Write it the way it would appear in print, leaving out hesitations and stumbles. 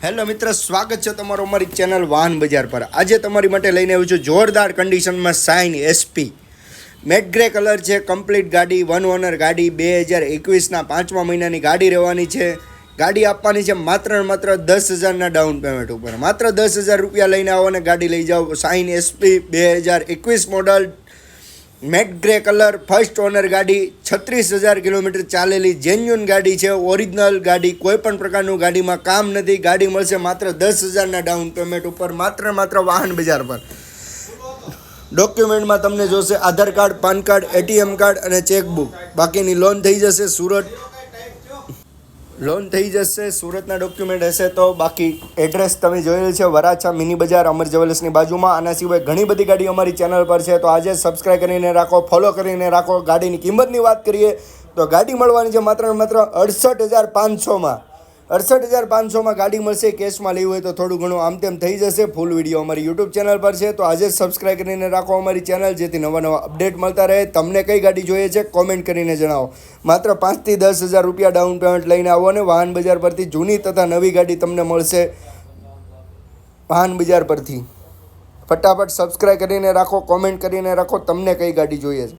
Hello મિત્ર, સ્વાગત છે તમારું અમારી ચેનલ વાહન બજાર પર। આજે તમારી માટે લઈને આવ્યું છું જોરદાર કન્ડિશનમાં Shine SP matte grey colour છે। કમ્પ્લીટ ગાડી, વન ઓનર ગાડી, 2021ના 5મા મહિનાની ગાડી રહેવાની છે। ગાડી આપવાની છે માત્ર ને માત્ર 10,000ના ડાઉન પેમેન્ટ ઉપર। માત્ર 10,000 રૂપિયા લઈને આવો અને ગાડી લઈ જાઓ। Shine SP 2021 model, matte grey colour, first owner ગાડી, 36,000 કિલોમીટર ચાલેલી જેન્યુન ગાડી છે। ઓરિજિનલ ગાડી, કોઈ પણ પ્રકારનું ગાડીમાં કામ નથી। ગાડી મળશે માત્ર 10,000ના ડાઉન પેમેન્ટ ઉપર, માત્ર વાહન બજાર પર। ડોક્યુમેન્ટમાં તમને જોશે Aadhaar card, PAN card, ATM card અને ચેકબુક। બાકીની લોન થઈ જશે સુરતના ડોક્યુમેન્ટ હશે તો। બાકી એડ્રેસ તમે જોયેલું છે, વરાછા મિની બજાર, અમર જ્વેલર્સની બાજુમાં। આના સિવાય ઘણી બધી ગાડી અમારી ચેનલ પર છે, તો આજે સબસ્ક્રાઈબ કરીને રાખો, ફોલો કરીને રાખો। ગાડીની કિંમતની વાત કરીએ તો ગાડી મળવાની છે માત્ર 68,500માં। 68,500માં ગાડી મળશે। કેશમાં લેવી હોય તો થોડું ઘણું આમ તેમ થઈ જશે। ફૂલ વિડીયો અમારી યુટ્યુબ ચેનલ પર છે, તો આજે સબસ્ક્રાઈબ કરીને રાખો અમારી ચેનલ, જેથી નવા અપડેટ મળતા રહે। તમને કઈ ગાડી જોઈએ છે કોમેન્ટ કરીને જણાવો। માત્ર 5,000 થી 10,000 રૂપિયા ડાઉન પેમેન્ટ લઈને આવો અને વાહન બજાર પરથી જૂની તથા નવી ગાડી તમને મળશે વાહન બજાર પરથી। ફટાફટ સબસ્ક્રાઈબ કરીને રાખો, કોમેન્ટ કરીને રાખો તમને કઈ ગાડી જોઈએ છે।